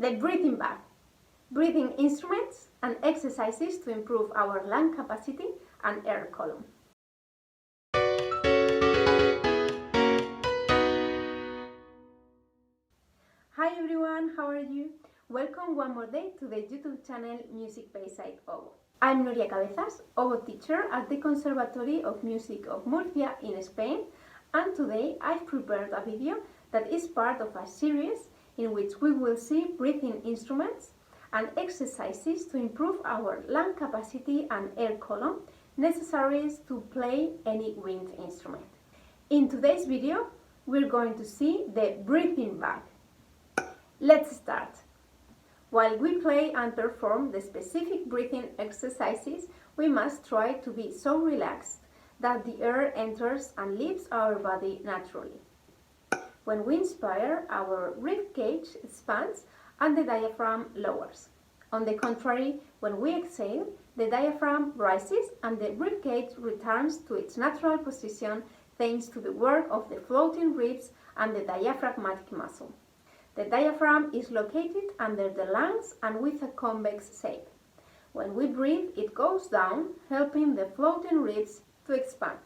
The breathing bag. Breathing instruments and exercises to improve our lung capacity and air column. Hi everyone, how are you? Welcome one more day to the YouTube channel MusicBayside Oboe. I'm Nuria Cabezas, oboe teacher at the Conservatory of Music of Murcia in Spain, and today I've prepared a video that is part of a series in which we will see breathing instruments and exercises to improve our lung capacity and air column necessary to play any wind instrument. In today's video, we're going to see the breathing bag. Let's start. While we play and perform the specific breathing exercises, we must try to be so relaxed that the air enters and leaves our body naturally. When we inspire, our rib cage expands and the diaphragm lowers. On the contrary, when we exhale, the diaphragm rises and the rib cage returns to its natural position thanks to the work of the floating ribs and the diaphragmatic muscle. The diaphragm is located under the lungs and with a convex shape. When we breathe, it goes down, helping the floating ribs to expand.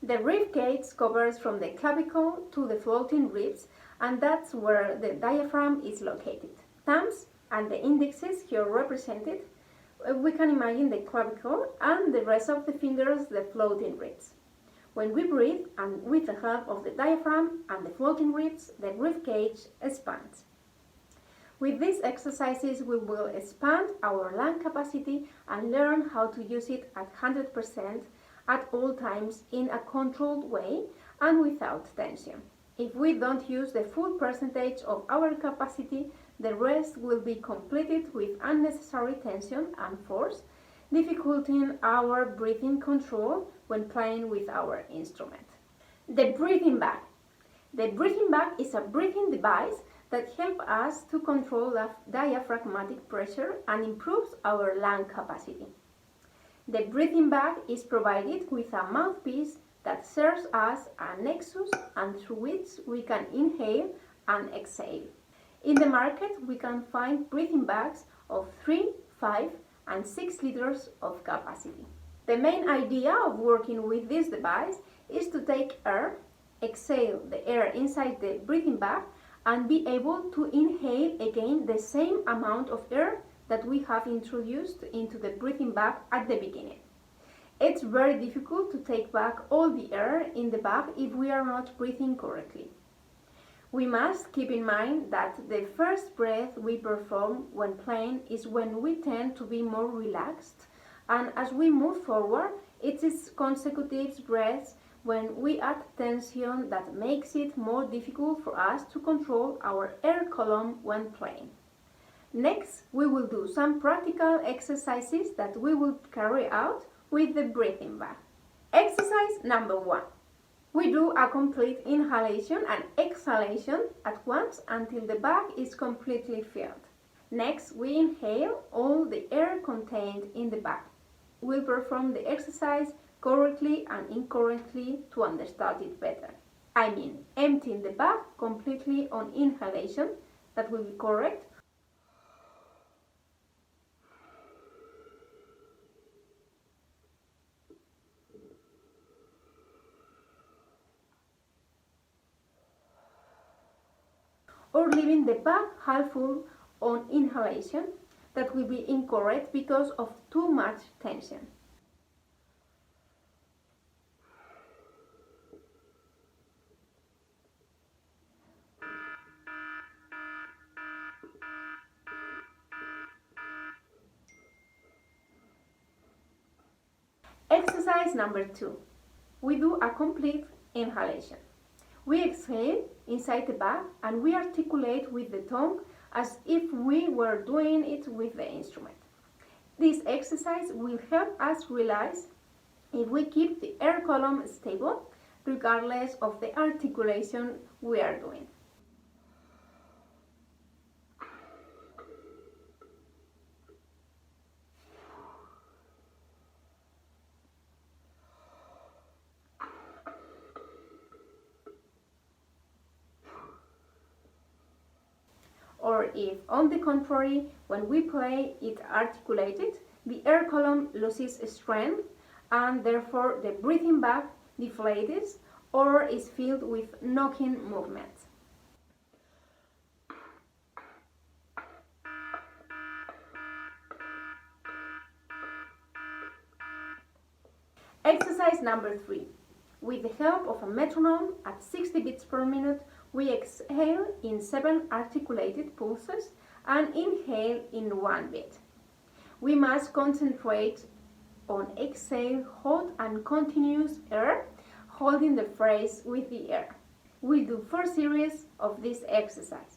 The rib cage covers from the clavicle to the floating ribs, and that's where the diaphragm is located. Thumbs and the indexes here represented. We can imagine the clavicle and the rest of the fingers the floating ribs. When we breathe, and with the help of the diaphragm and the floating ribs, the rib cage expands. With these exercises, we will expand our lung capacity and learn how to use it at 100% at all times in a controlled way and without tension. If we don't use the full percentage of our capacity, the rest will be completed with unnecessary tension and force, dificulting our breathing control when playing with our instrument. The breathing bag. The breathing bag is a breathing device that helps us to control the diaphragmatic pressure and improves our lung capacity. The breathing bag is provided with a mouthpiece that serves as a nexus and through which we can inhale and exhale. In the market, we can find breathing bags of 3, 5, and 6 liters of capacity. The main idea of working with this device is to take air, exhale the air inside the breathing bag, and be able to inhale again the same amount of air that we have introduced into the breathing bag at the beginning. It's very difficult to take back all the air in the bag if we are not breathing correctly. We must keep in mind that the first breath we perform when playing is when we tend to be more relaxed, and as we move forward, it is consecutive breaths when we add tension that makes it more difficult for us to control our air column when playing. Next, we will do some practical exercises that we will carry out with the breathing bag. Exercise number 1. We do a complete inhalation and exhalation at once until the bag is completely filled. Next, we inhale all the air contained in the bag. We'll perform the exercise correctly and incorrectly to understand it better. I mean, emptying the bag completely on inhalation, that will be correct. Or leaving the bag half full on inhalation, that will be incorrect because of too much tension. Exercise number 2. We do a complete inhalation. We exhale inside the bag and we articulate with the tongue as if we were doing it with the instrument. This exercise will help us realize if we keep the air column stable regardless of the articulation we are doing. Or or if, on the contrary, when we play it articulated, the air column loses strength and therefore the breathing back deflates or is filled with knocking movements. Exercise number 3. With the help of a metronome at 60 beats per minute, we exhale in 7 articulated pulses and inhale in 1 beat. We must concentrate on exhale, hold and continuous air, holding the phrase with the air. We'll do 4 series of this exercise.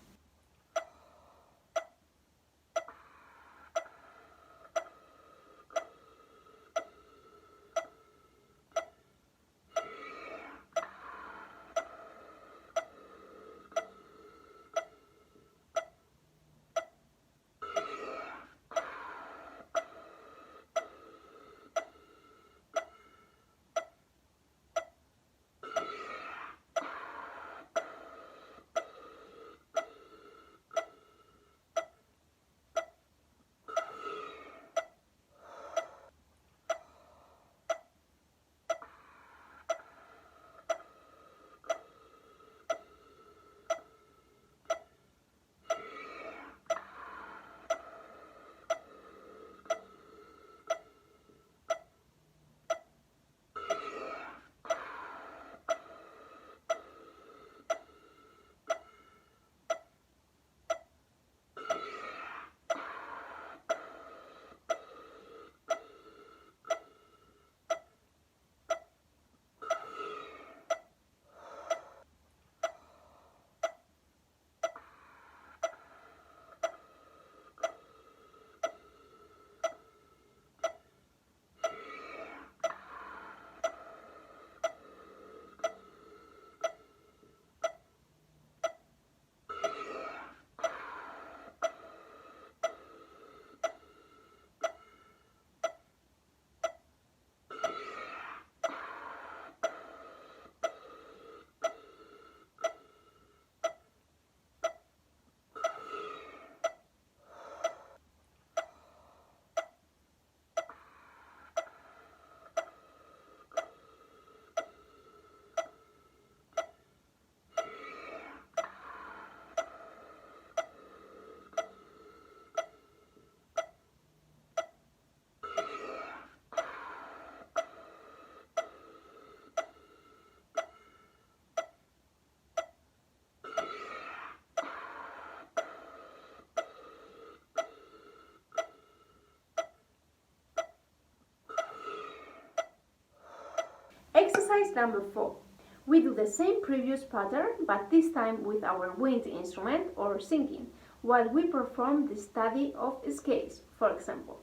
Exercise number 4. We do the same previous pattern, but this time with our wind instrument or singing, while we perform the study of scales, for example.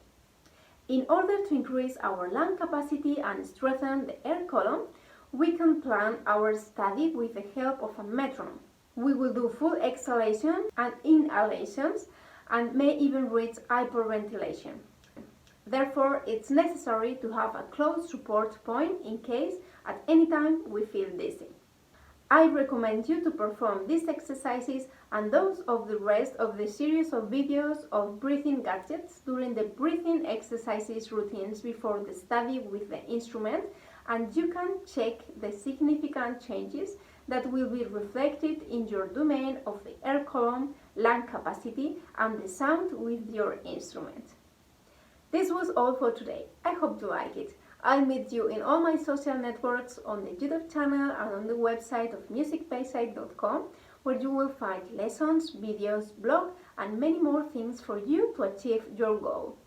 In order to increase our lung capacity and strengthen the air column, we can plan our study with the help of a metronome. We will do full exhalation and inhalations and may even reach hyperventilation. Therefore, it's necessary to have a close support point in case at any time we feel dizzy. I recommend you to perform these exercises and those of the rest of the series of videos of breathing gadgets during the breathing exercises routines before the study with the instrument, and you can check the significant changes that will be reflected in your domain of the air column, lung capacity, and the sound with your instrument. This was all for today. I hope you like it. I'll meet you in all my social networks, on the YouTube channel and on the website of MusicBayside.com, where you will find lessons, videos, blog and many more things for you to achieve your goal.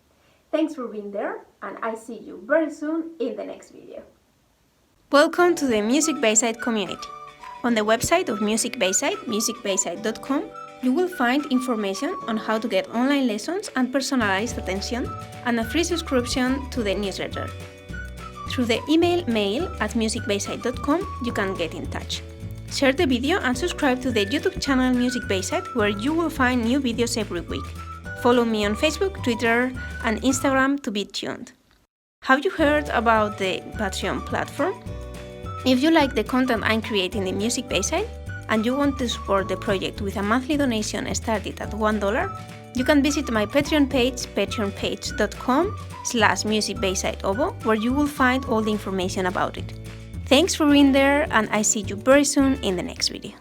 Thanks for being there, and I see you very soon in the next video. Welcome to the Music Bayside community. On the website of Music Bayside, MusicBayside.com, you will find information on how to get online lessons and personalized attention, and a free subscription to the newsletter. Through the email mail@musicbayside.com, you can get in touch. Share the video and subscribe to the YouTube channel Music Bayside, where you will find new videos every week. Follow me on Facebook, Twitter, and Instagram to be tuned. Have you heard about the Patreon platform? If you like the content I'm creating in Music Bayside, and you want to support the project with a monthly donation started at $1, you can visit my Patreon page, patreonpage.com/MusicBayside Oboe, where you will find all the information about it. Thanks for being there, and I see you very soon in the next video.